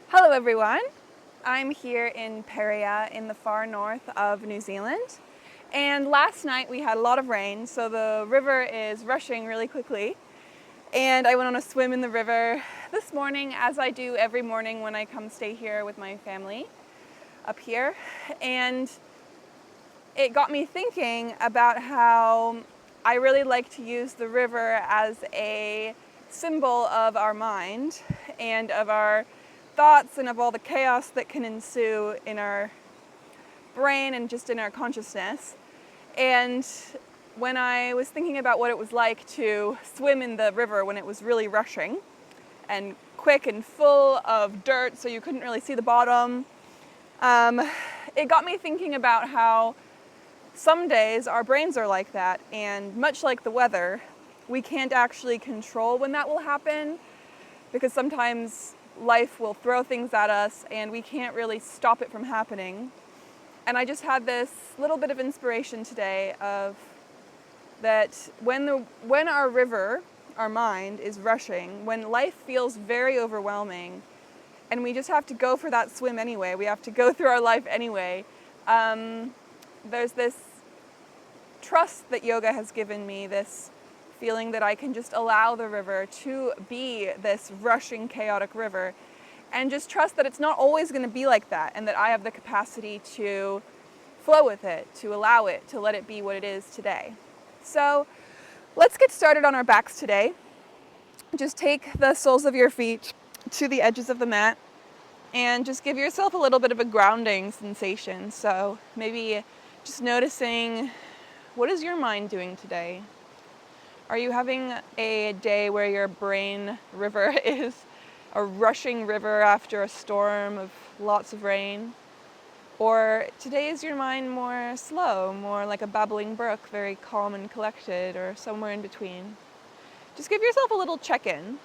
Hello everyone, I'm here in Peria in the far north of New Zealand, and last night we had a lot of rain, so the river is rushing really quickly, and I went on a swim in the river this morning, as I do every morning when I come stay here with my family up here, and it got me thinking about how I really like to use the river as a symbol of our mind and of our thoughts and of all the chaos that can ensue in our brain and just in our consciousness. And when I was thinking about what it was like to swim in the river when it was really rushing and quick and full of dirt so you couldn't really see the bottom, it got me thinking about how some days our brains are like that, and much like the weather, we can't actually control when that will happen, because sometimes life will throw things at us and we can't really stop it from happening. And I just had this little bit of inspiration today of that when our river, our mind, is rushing, when life feels very overwhelming and we just have to go for that swim anyway, we have to go through our life anyway, there's this trust that yoga has given me, this feeling that I can just allow the river to be this rushing, chaotic river, and just trust that it's not always going to be like that, and that I have the capacity to flow with it, to allow it, to let it be what it is today. So let's get started on our backs today. Just take the soles of your feet to the edges of the mat and just give yourself a little bit of a grounding sensation. So maybe just noticing, what is your mind doing today? Are you having a day where your brain river is a rushing river after a storm of lots of rain? Or today is your mind more slow, more like a babbling brook, very calm and collected, or somewhere in between? Just give yourself a little check-in,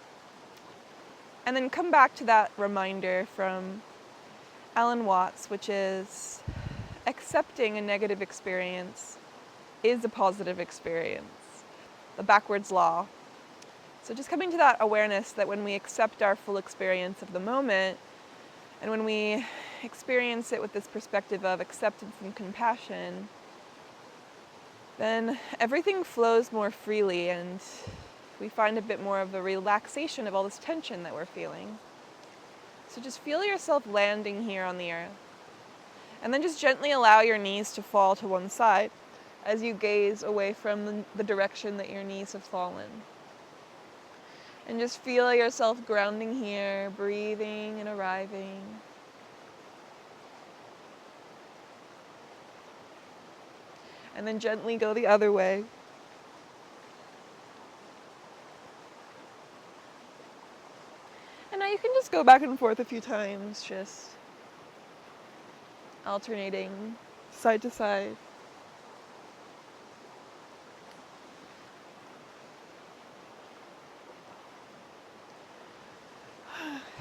and then come back to that reminder from Alan Watts, which is accepting a negative experience is a positive experience. The backwards law. So just coming to that awareness that when we accept our full experience of the moment, and when we experience it with this perspective of acceptance and compassion, then everything flows more freely and we find a bit more of a relaxation of all this tension that we're feeling. So just feel yourself landing here on the earth. And then just gently allow your knees to fall to one side as you gaze away from the direction that your knees have fallen. And just feel yourself grounding here, breathing and arriving. And then gently go the other way. And now you can just go back and forth a few times, just alternating side to side.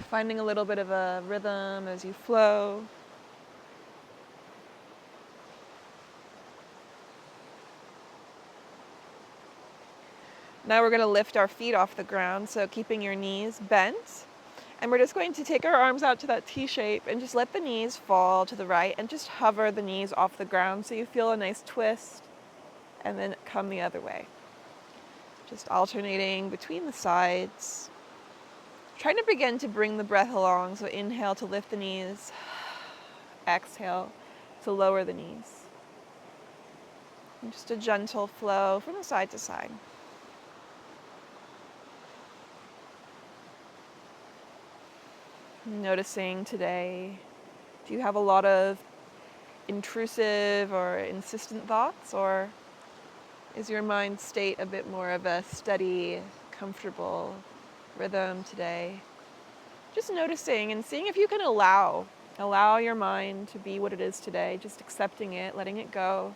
Finding a little bit of a rhythm as you flow. Now we're going to lift our feet off the ground, so keeping your knees bent. And we're just going to take our arms out to that T shape and just let the knees fall to the right and just hover the knees off the ground so you feel a nice twist, and then come the other way. Just alternating between the sides. Trying to begin to bring the breath along, so inhale to lift the knees, exhale to lower the knees. And just a gentle flow from side to side. Noticing today, do you have a lot of intrusive or insistent thoughts, or is your mind state a bit more of a steady, comfortable rhythm today? Just noticing and seeing if you can allow your mind to be what it is today, just accepting it, letting it go,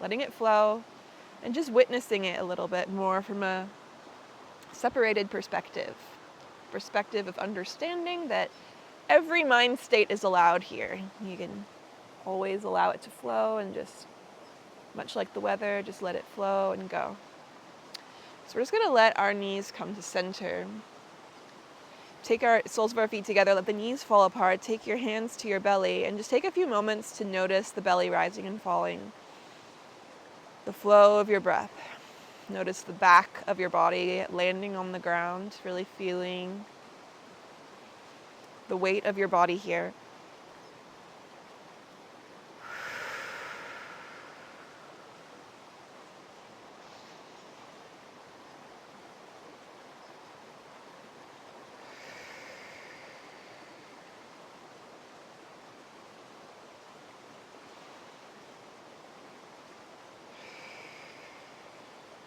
letting it flow, and just witnessing it a little bit more from a separated perspective of understanding that every mind state is allowed here. You can always allow it to flow, and just, much like the weather, just let it flow and go. So we're just going to let our knees come to center. take our soles of our feet together, let the knees fall apart, take your hands to your belly, and just take a few moments to notice the belly rising and falling. The flow of your breath. Notice the back of your body landing on the ground, really feeling the weight of your body here.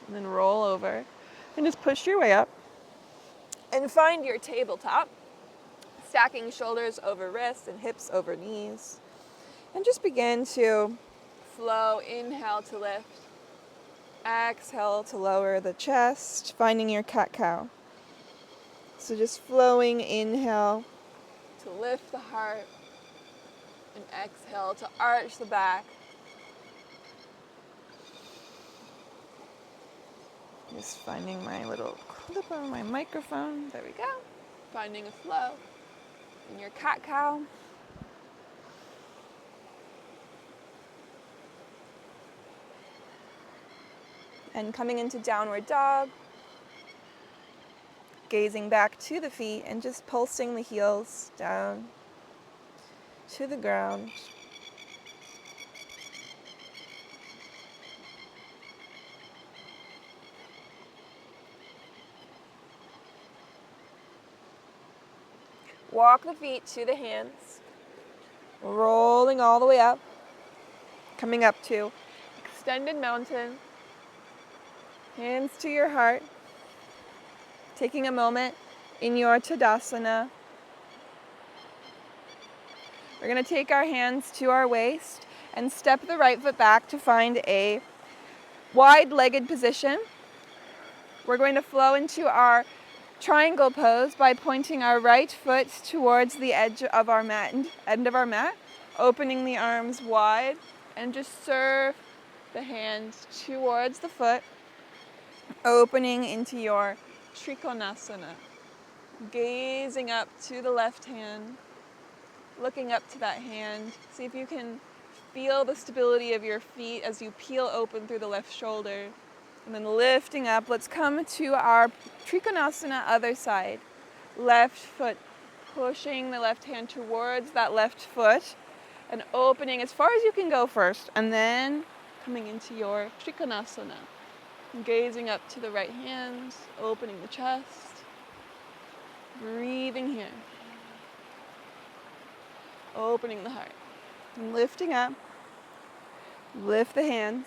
And then roll over and just push your way up and find your tabletop, stacking shoulders over wrists and hips over knees. And just begin to flow. Inhale to lift. Exhale to lower the chest, finding your cat-cow. So just flowing, inhale to lift the heart, and exhale to arch the back. Just finding my little clip on my microphone. There we go. Finding a flow in your cat-cow. And coming into downward dog. Gazing back to the feet and just pulsing the heels down to the ground. Walk the feet to the hands, rolling all the way up, coming up to extended mountain, hands to your heart, taking a moment in your Tadasana. We're going to take our hands to our waist and step the right foot back to find a wide-legged position. We're going to flow into our triangle pose by pointing our right foot towards the edge of our mat, end of our mat, opening the arms wide, and just serve the hands towards the foot, opening into your Trikonasana. Gazing up to the left hand, looking up to that hand. See if you can feel the stability of your feet as you peel open through the left shoulder. And then lifting up, let's come to our Trikonasana other side. Left foot, pushing the left hand towards that left foot and opening as far as you can go first. And then coming into your Trikonasana. Gazing up to the right hand, opening the chest. Breathing here. Opening the heart. And lifting up. Lift the hands.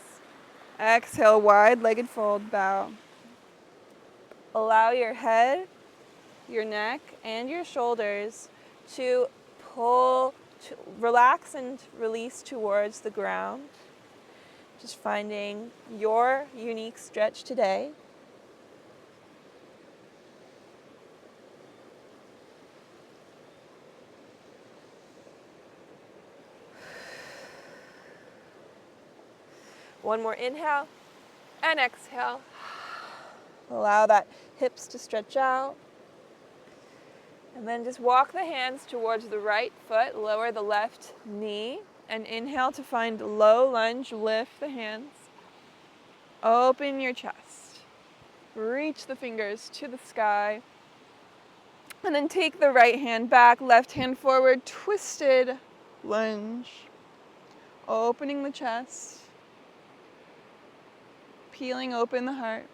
Exhale, wide-legged fold, bow. Allow your head, your neck, and your shoulders to relax and release towards the ground. Just finding your unique stretch today. One more inhale and exhale. Allow that hips to stretch out. And then just walk the hands towards the right foot, lower the left knee, and inhale to find low lunge, lift the hands. Open your chest. Reach the fingers to the sky. And then take the right hand back, left hand forward, twisted lunge. Opening the chest. Peeling open the heart.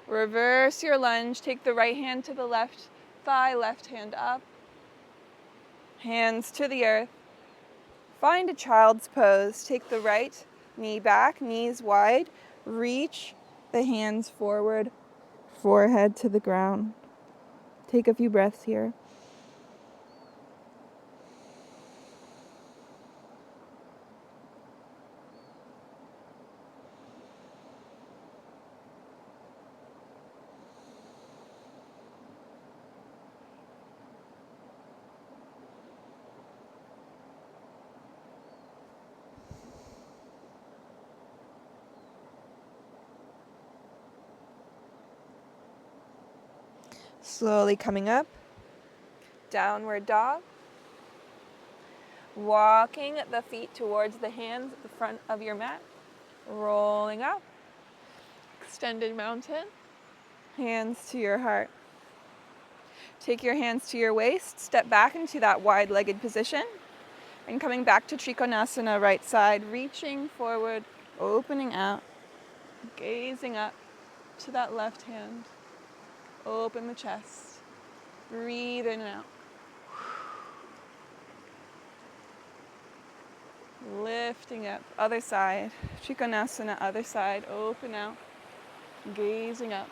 Reverse your lunge. Take the right hand to the left thigh, left hand up. Hands to the earth. Find a child's pose. Take the right knee back, knees wide. Reach the hands forward, forehead to the ground. Take a few breaths here. Slowly coming up. Downward dog. Walking the feet towards the hands at the front of your mat. Rolling up. Extended mountain. Hands to your heart. Take your hands to your waist. Step back into that wide-legged position. And coming back to Trikonasana, right side. Reaching forward, opening out. Gazing up to that left hand. Open the chest. Breathe in and out. Lifting up, other side. Trikonasana, other side. Open out. Gazing up.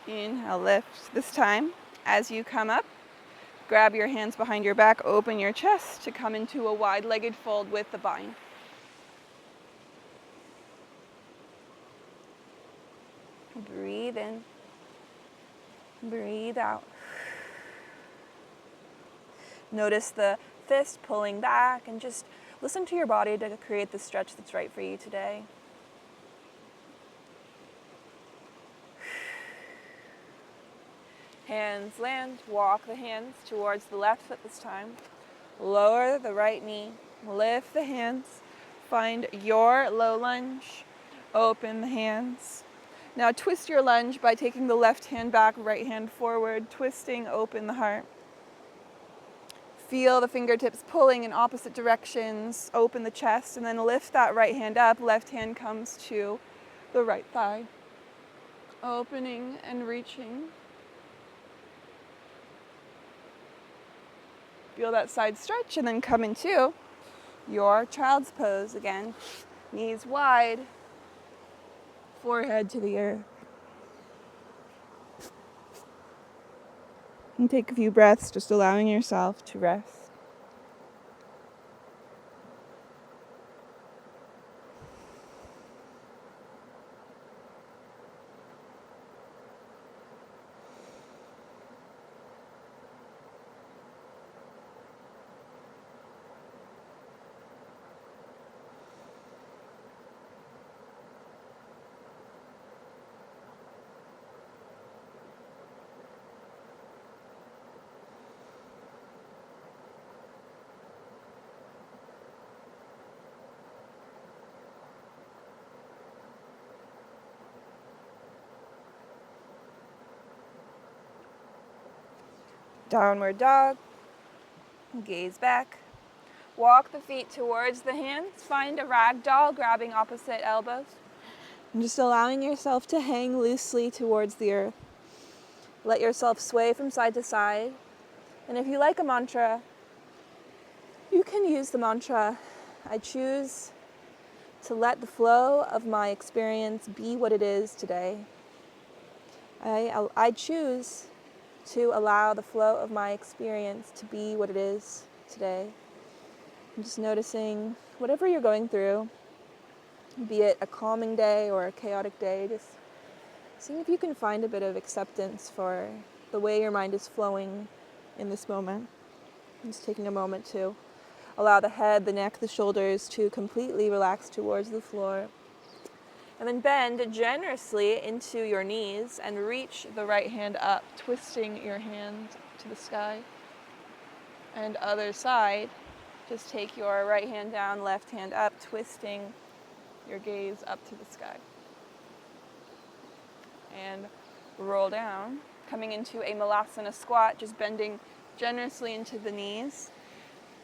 Inhale, lift. This time, as you come up, grab your hands behind your back, open your chest to come into a wide-legged fold with the bind. Breathe in. Breathe out. Notice the fist pulling back and just listen to your body to create the stretch that's right for you today. Hands land. Walk the hands towards the left foot this time. Lower the right knee. Lift the hands. Find your low lunge. Open the hands. Now twist your lunge by taking the left hand back, right hand forward, twisting, open the heart. Feel the fingertips pulling in opposite directions, open the chest, and then lift that right hand up. Left hand comes to the right thigh. Opening and reaching. Feel that side stretch and then come into your child's pose again. Knees wide, forehead to the earth. And take a few breaths, just allowing yourself to rest. Downward dog. Gaze back. Walk the feet towards the hands. Find a ragdoll, grabbing opposite elbows. And just allowing yourself to hang loosely towards the earth. Let yourself sway from side to side. And if you like a mantra, you can use the mantra, I choose to let the flow of my experience be what it is today. I choose to allow the flow of my experience to be what it is today. I'm just noticing whatever you're going through, be it a calming day or a chaotic day, just seeing if you can find a bit of acceptance for the way your mind is flowing in this moment. I'm just taking a moment to allow the head, the neck, the shoulders to completely relax towards the floor. And then bend generously into your knees and reach the right hand up, twisting your hand to the sky. And other side, just take your right hand down, left hand up, twisting your gaze up to the sky. And roll down, coming into a Malasana squat, just bending generously into the knees,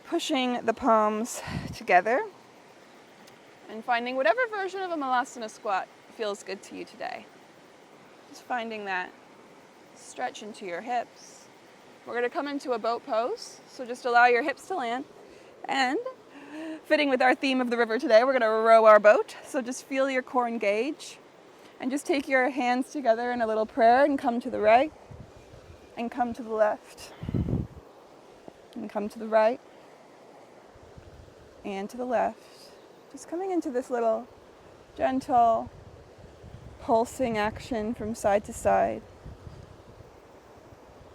pushing the palms together, and finding whatever version of a Malasana squat feels good to you today. Just finding that stretch into your hips. We're going to come into a boat pose, so just allow your hips to land. And fitting with our theme of the river today, we're going to row our boat. So just feel your core engage. And just take your hands together in a little prayer and come to the right. And come to the left. And come to the right. And to the left. Just coming into this little gentle pulsing action from side to side.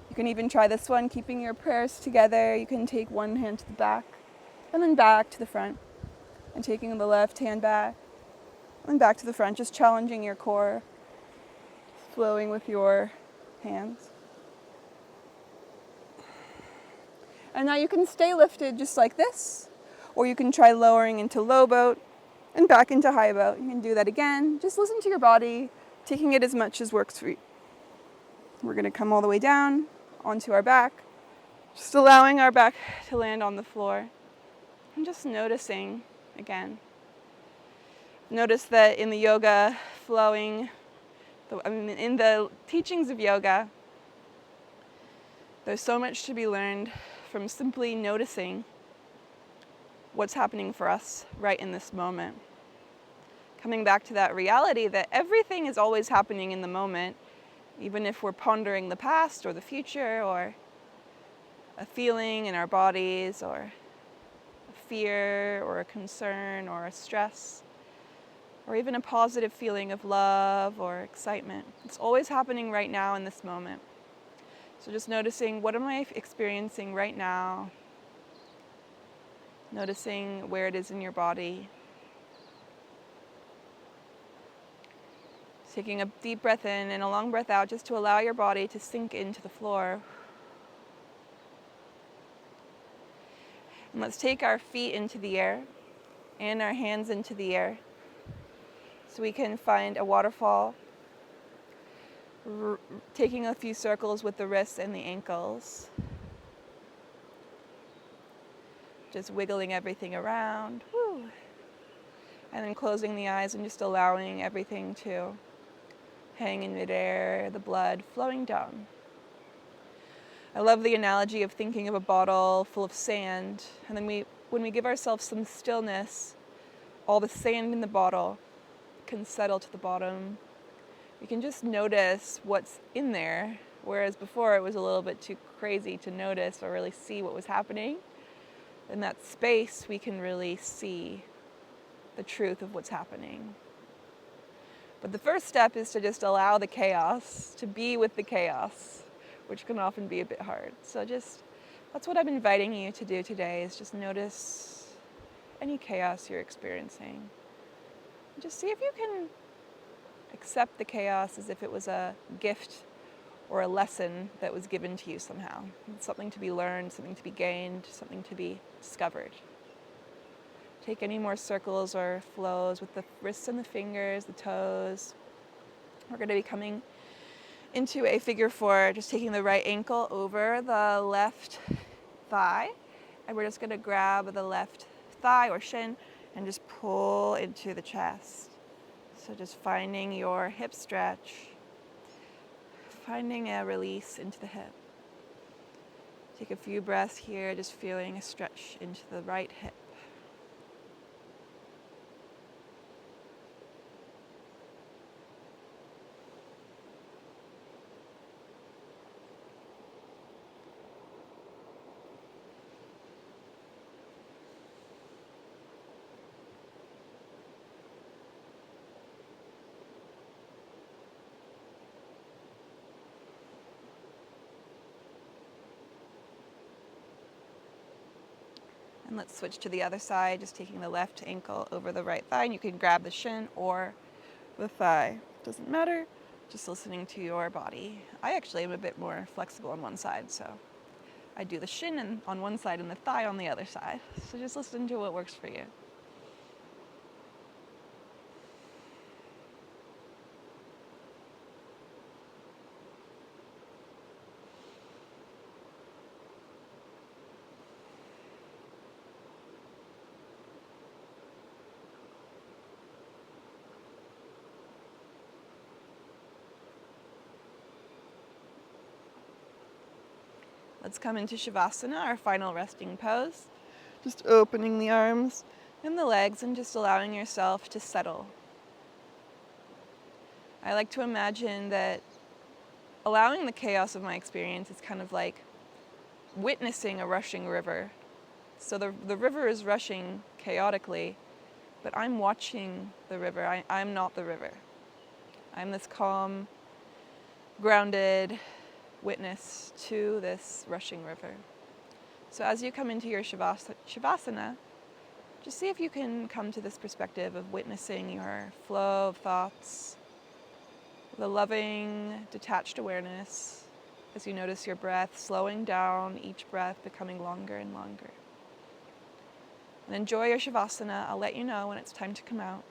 You can even try this one, keeping your prayers together. You can take one hand to the back and then back to the front. And taking the left hand back And back to the front, just challenging your core, flowing with your hands. And now you can stay lifted just like this, or you can try lowering into low boat and back into high boat. You can do that again. Just listen to your body, taking it as much as works for you. We're going to come all the way down onto our back, just allowing our back to land on the floor. And just noticing again. Notice that in the yoga flowing, in the teachings of yoga, there's so much to be learned from simply noticing what's happening for us right in this moment. Coming back to that reality that everything is always happening in the moment, even if we're pondering the past or the future or a feeling in our bodies or a fear or a concern or a stress or even a positive feeling of love or excitement. It's always happening right now in this moment. So just noticing, what am I experiencing right now? Noticing where it is in your body. Taking a deep breath in and a long breath out just to allow your body to sink into the floor. And let's take our feet into the air and our hands into the air so we can find a waterfall, taking a few circles with the wrists and the ankles. Just wiggling everything around. Woo. And then closing the eyes and just allowing everything to hang in midair, the blood flowing down. I love the analogy of thinking of a bottle full of sand, and then when we give ourselves some stillness, all the sand in the bottle can settle to the bottom. We can just notice what's in there, whereas before it was a little bit too crazy to notice or really see what was happening. In that space, we can really see the truth of what's happening. But the first step is to just allow the chaos, to be with the chaos, which can often be a bit hard. So that's what I'm inviting you to do today, is just notice any chaos you're experiencing. Just see if you can accept the chaos as if it was a gift or a lesson that was given to you somehow. It's something to be learned, something to be gained, something to be discovered. Take any more circles or flows with the wrists and the fingers, the toes. We're going to be coming into a figure four, just taking the right ankle over the left thigh. And we're just going to grab the left thigh or shin and just pull into the chest. So just finding your hip stretch, finding a release into the hip. Take a few breaths here, just feeling a stretch into the right hip. And let's switch to the other side, just taking the left ankle over the right thigh. And you can grab the shin or the thigh. Doesn't matter, just listening to your body. I actually am a bit more flexible on one side, so I do the shin on one side and the thigh on the other side. So just listen to what works for you. Let's come into Shavasana, our final resting pose. Just opening the arms and the legs and just allowing yourself to settle. I like to imagine that allowing the chaos of my experience is kind of like witnessing a rushing river. So the river is rushing chaotically, but I'm watching the river. I'm not the river. I'm this calm, grounded witness to this rushing river. So as you come into your Shavasana, Just see if you can come to this perspective of witnessing your flow of thoughts with a loving, detached awareness as you notice your breath slowing down, each breath becoming longer and longer. And enjoy your Shavasana. I'll let you know when it's time to come out.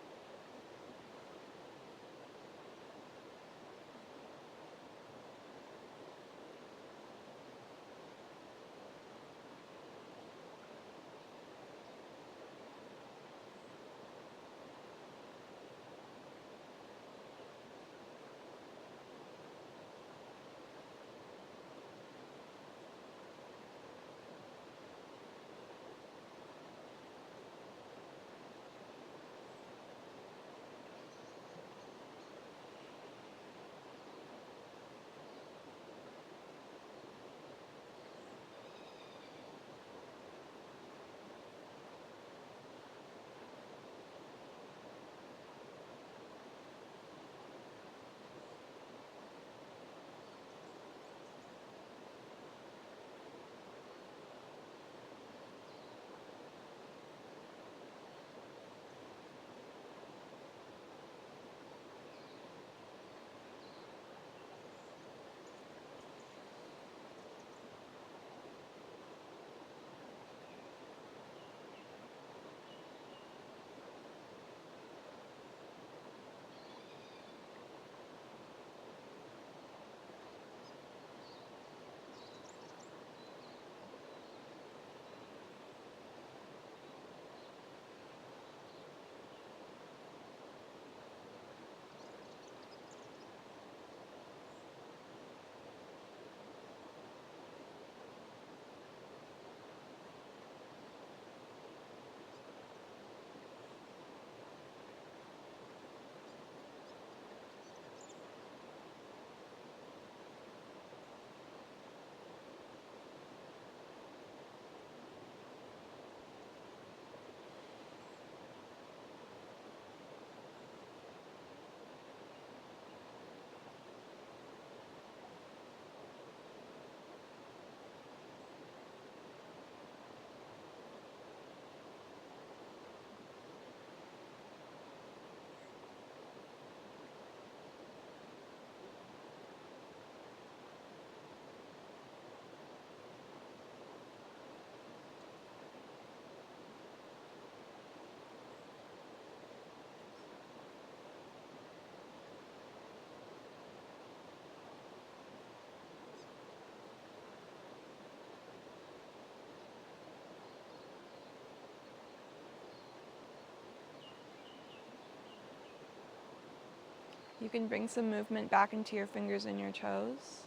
You can bring some movement back into your fingers and your toes.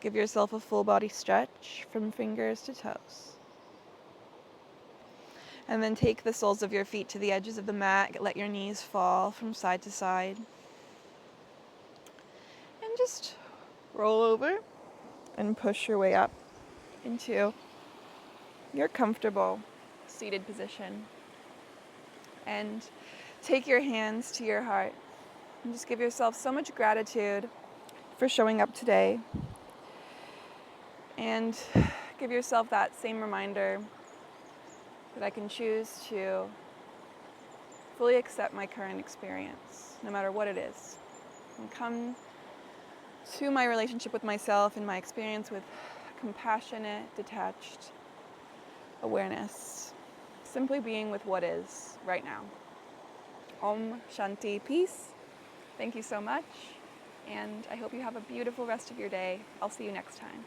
Give yourself a full body stretch from fingers to toes. And then take the soles of your feet to the edges of the mat. Let your knees fall from side to side. And just roll over and push your way up into your comfortable seated position. And take your hands to your heart. And just give yourself so much gratitude for showing up today. And give yourself that same reminder that I can choose to fully accept my current experience, no matter what it is, and come to my relationship with myself and my experience with compassionate, detached awareness, simply being with what is right now. Om Shanti, peace. Thank you so much, and I hope you have a beautiful rest of your day. I'll see you next time.